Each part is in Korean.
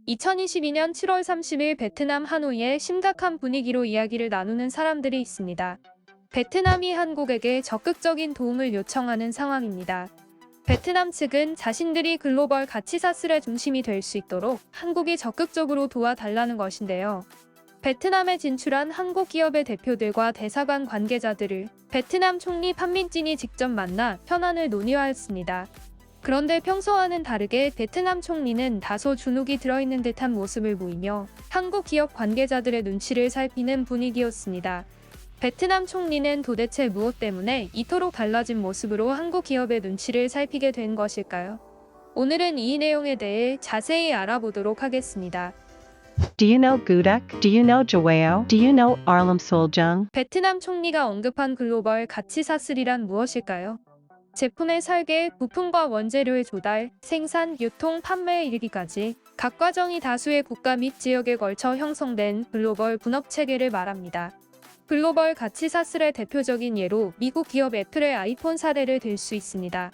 2022년 7월 30일 베트남 하노이에 심각한 분위기로 이야기를 나누는 사람들이 있습니다. 베트남이 한국에게 적극적인 도움을 요청하는 상황입니다. 베트남 측은 자신들이 글로벌 가치사슬의 중심이 될 수 있도록 한국이 적극적으로 도와달라는 것인데요. 베트남에 진출한 한국 기업의 대표들과 대사관 관계자들을 베트남 총리 판민진이 직접 만나 현안을 논의하였습니다. 그런데 평소와는 다르게 베트남 총리는 다소 주눅이 들어있는 듯한 모습을 보이며 한국 기업 관계자들의 눈치를 살피는 분위기였습니다. 베트남 총리는 도대체 무엇 때문에 이토록 달라진 모습으로 한국 기업의 눈치를 살피게 된 것일까요? 오늘은 이 내용에 대해 자세히 알아보도록 하겠습니다. Do you know Gudak? Do you know Joao? Do you know Arlam Soljung? 베트남 총리가 언급한 글로벌 가치사슬이란 무엇일까요? 제품의 설계, 부품과 원재료의 조달, 생산, 유통, 판매에 이르기까지 각 과정이 다수의 국가 및 지역에 걸쳐 형성된 글로벌 분업체계를 말합니다. 글로벌 가치사슬의 대표적인 예로 미국 기업 애플의 아이폰 사례를 들 수 있습니다.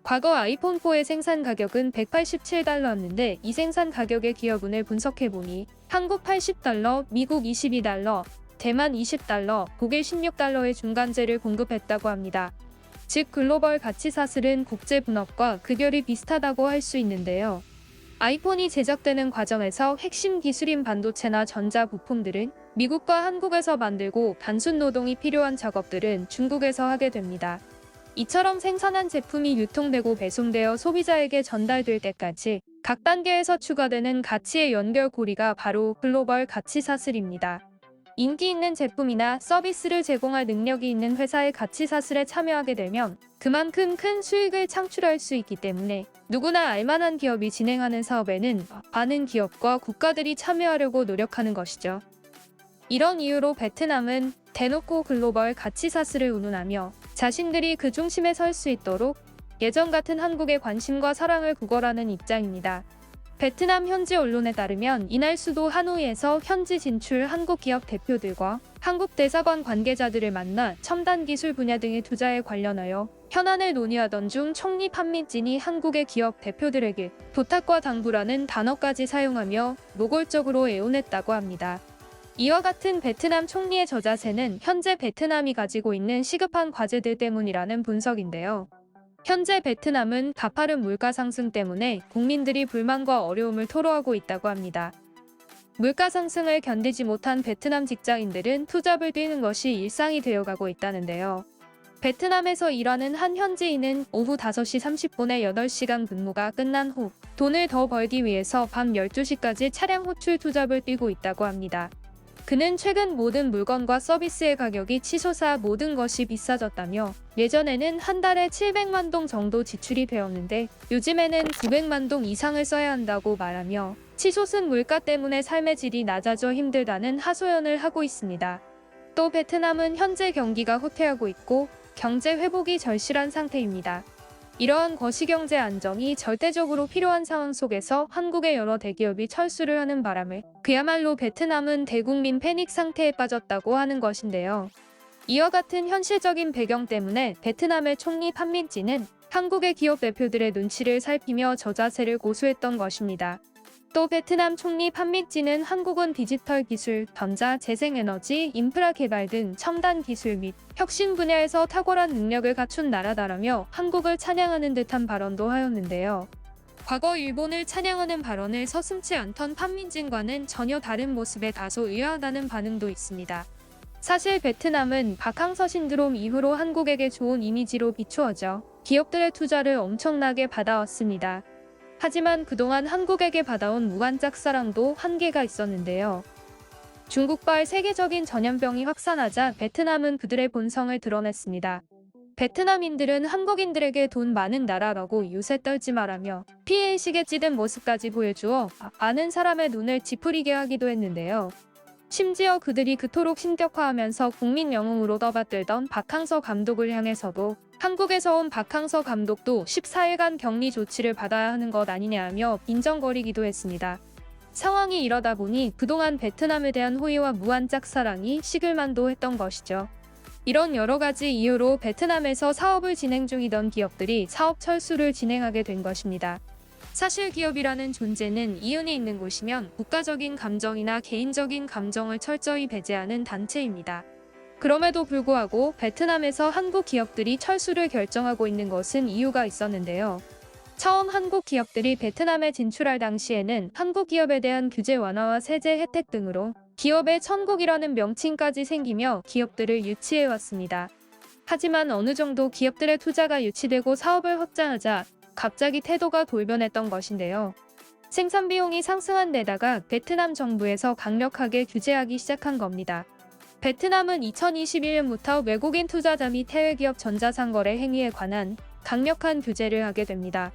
과거 아이폰4의 생산 가격은 $187였는데 이 생산 가격의 기여분을 분석해보니 한국 $80, 미국 $22, 대만 $20, 독일 $16의 중간재를 공급했다고 합니다. 즉 글로벌 가치사슬은 국제 분업과 급열이 비슷하다고 할 수 있는데요. 아이폰이 제작되는 과정에서 핵심 기술인 반도체나 전자 부품들은 미국과 한국에서 만들고 단순 노동이 필요한 작업들은 중국에서 하게 됩니다. 이처럼 생산한 제품이 유통되고 배송되어 소비자에게 전달될 때까지 각 단계에서 추가되는 가치의 연결고리가 바로 글로벌 가치사슬입니다. 인기 있는 제품이나 서비스를 제공할 능력이 있는 회사의 가치사슬에 참여하게 되면 그만큼 큰 수익을 창출할 수 있기 때문에 누구나 알만한 기업이 진행하는 사업에는 많은 기업과 국가들이 참여하려고 노력하는 것이죠. 이런 이유로 베트남은 대놓고 글로벌 가치사슬을 운운하며 자신들이 그 중심에 설 수 있도록 예전 같은 한국의 관심과 사랑을 구걸하는 입장입니다. 베트남 현지 언론에 따르면 이날 수도 하노이에서 현지 진출 한국 기업 대표들과 한국 대사관 관계자들을 만나 첨단 기술 분야 등의 투자에 관련하여 현안을 논의하던 중 총리 판민진이 한국의 기업 대표들에게 부탁과 당부라는 단어까지 사용하며 노골적으로 애원했다고 합니다. 이와 같은 베트남 총리의 저자세는 현재 베트남이 가지고 있는 시급한 과제들 때문이라는 분석인데요. 현재 베트남은 가파른 물가 상승 때문에 국민들이 불만과 어려움을 토로하고 있다고 합니다. 물가 상승을 견디지 못한 베트남 직장인들은 투잡을 뛰는 것이 일상이 되어가고 있다는데요. 베트남에서 일하는 한 현지인은 오후 5시 30분에 8시간 근무가 끝난 후 돈을 더 벌기 위해서 밤 12시까지 차량 호출 투잡을 뛰고 있다고 합니다. 그는 최근 모든 물건과 서비스의 가격이 치솟아 모든 것이 비싸졌다며 예전에는 한 달에 700만 동 정도 지출이 되었는데 요즘에는 900만 동 이상을 써야 한다고 말하며 치솟은 물가 때문에 삶의 질이 낮아져 힘들다는 하소연을 하고 있습니다. 또 베트남은 현재 경기가 후퇴하고 있고 경제 회복이 절실한 상태입니다. 이러한 거시경제 안정이 절대적으로 필요한 상황 속에서 한국의 여러 대기업이 철수를 하는 바람에 그야말로 베트남은 대국민 패닉 상태에 빠졌다고 하는 것인데요. 이와 같은 현실적인 배경 때문에 베트남의 총리 판민진은 한국의 기업 대표들의 눈치를 살피며 저자세를 고수했던 것입니다. 또 베트남 총리 판민진은 한국은 디지털 기술, 전자, 재생에너지, 인프라 개발 등 첨단 기술 및 혁신 분야에서 탁월한 능력을 갖춘 나라다라며 한국을 찬양하는 듯한 발언도 하였는데요. 과거 일본을 찬양하는 발언을 서슴지 않던 판민진과는 전혀 다른 모습에 다소 의아하다는 반응도 있습니다. 사실 베트남은 박항서 신드롬 이후로 한국에게 좋은 이미지로 비추어져 기업들의 투자를 엄청나게 받아왔습니다. 하지만 그동안 한국에게 받아온 무관짝사랑도 한계가 있었는데요. 중국발 세계적인 전염병이 확산하자 베트남은 그들의 본성을 드러냈습니다. 베트남인들은 한국인들에게 돈 많은 나라라고 유세 떨지 말라며 피해의식에 찌든 모습까지 보여주어 많은 사람의 눈을 찌푸리게 하기도 했는데요. 심지어 그들이 그토록 신격화하면서 국민 영웅으로 떠받들던 박항서 감독을 향해서도 한국에서 온 박항서 감독도 14일간 격리 조치를 받아야 하는 것 아니냐며 빈정거리기도 했습니다. 상황이 이러다 보니 그동안 베트남에 대한 호의와 무한 짝사랑이 식을만도 했던 것이죠. 이런 여러 가지 이유로 베트남에서 사업을 진행 중이던 기업들이 사업 철수를 진행하게 된 것입니다. 사실 기업이라는 존재는 이윤이 있는 곳이면 국가적인 감정이나 개인적인 감정을 철저히 배제하는 단체입니다. 그럼에도 불구하고 베트남에서 한국 기업들이 철수를 결정하고 있는 것은 이유가 있었는데요. 처음 한국 기업들이 베트남에 진출할 당시에는 한국 기업에 대한 규제 완화와 세제 혜택 등으로 기업의 천국이라는 명칭까지 생기며 기업들을 유치해왔습니다. 하지만 어느 정도 기업들의 투자가 유치되고 사업을 확장하자 갑자기 태도가 돌변했던 것인데요. 생산 비용이 상승한 데다가 베트남 정부에서 강력하게 규제하기 시작한 겁니다. 베트남은 2021년부터 외국인 투자자 및 해외 기업 전자상거래 행위에 관한 강력한 규제를 하게 됩니다.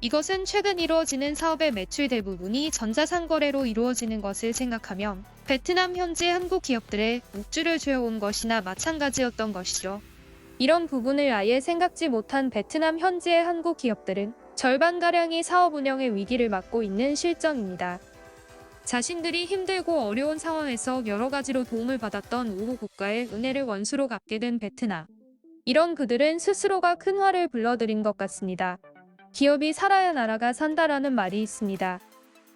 이것은 최근 이루어지는 사업의 매출 대부분이 전자상거래로 이루어지는 것을 생각하면 베트남 현지 한국 기업들의 목줄을 죄어온 것이나 마찬가지였던 것이죠. 이런 부분을 아예 생각지 못한 베트남 현지의 한국 기업들은 절반가량이 사업 운영의 위기를 맞고 있는 실정입니다. 자신들이 힘들고 어려운 상황에서 여러 가지로 도움을 받았던 우호 국가의 은혜를 원수로 갚게 된 베트남. 이런 그들은 스스로가 큰 화를 불러들인 것 같습니다. 기업이 살아야 나라가 산다라는 말이 있습니다.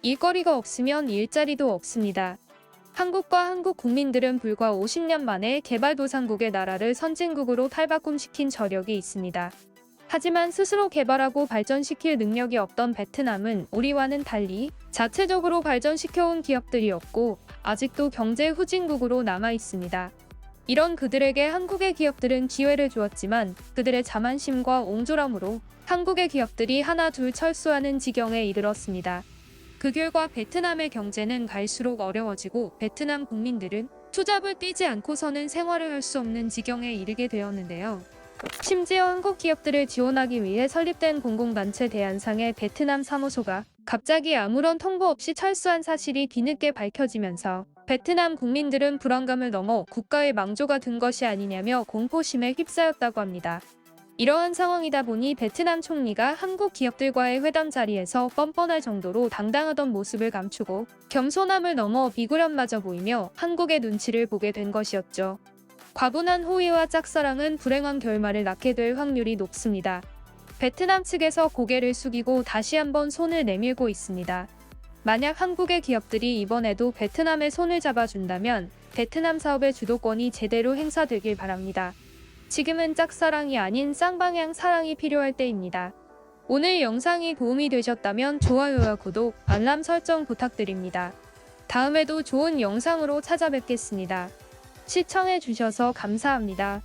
일거리가 없으면 일자리도 없습니다. 한국과 한국 국민들은 불과 50년 만에 개발도상국의 나라를 선진국으로 탈바꿈시킨 저력이 있습니다. 하지만 스스로 개발하고 발전시킬 능력이 없던 베트남은 우리와는 달리 자체적으로 발전시켜온 기업들이 없고 아직도 경제 후진국으로 남아 있습니다. 이런 그들에게 한국의 기업들은 기회를 주었지만 그들의 자만심과 옹졸함으로 한국의 기업들이 하나 둘 철수하는 지경에 이르렀습니다. 그 결과 베트남의 경제는 갈수록 어려워지고 베트남 국민들은 투잡을 뛰지 않고서는 생활을 할 수 없는 지경에 이르게 되었는데요. 심지어 한국 기업들을 지원하기 위해 설립된 공공단체 대한상의 베트남 사무소가 갑자기 아무런 통보 없이 철수한 사실이 뒤늦게 밝혀지면서 베트남 국민들은 불안감을 넘어 국가의 망조가 든 것이 아니냐며 공포심에 휩싸였다고 합니다. 이러한 상황이다 보니 베트남 총리가 한국 기업들과의 회담 자리에서 뻔뻔할 정도로 당당하던 모습을 감추고 겸손함을 넘어 비굴함마저 보이며 한국의 눈치를 보게 된 것이었죠. 과분한 호의와 짝사랑은 불행한 결말을 낳게 될 확률이 높습니다. 베트남 측에서 고개를 숙이고 다시 한번 손을 내밀고 있습니다. 만약 한국의 기업들이 이번에도 베트남의 손을 잡아준다면 베트남 사업의 주도권이 제대로 행사되길 바랍니다. 지금은 짝사랑이 아닌 쌍방향 사랑이 필요할 때입니다. 오늘 영상이 도움이 되셨다면 좋아요와 구독, 알람 설정 부탁드립니다. 다음에도 좋은 영상으로 찾아뵙겠습니다. 시청해주셔서 감사합니다.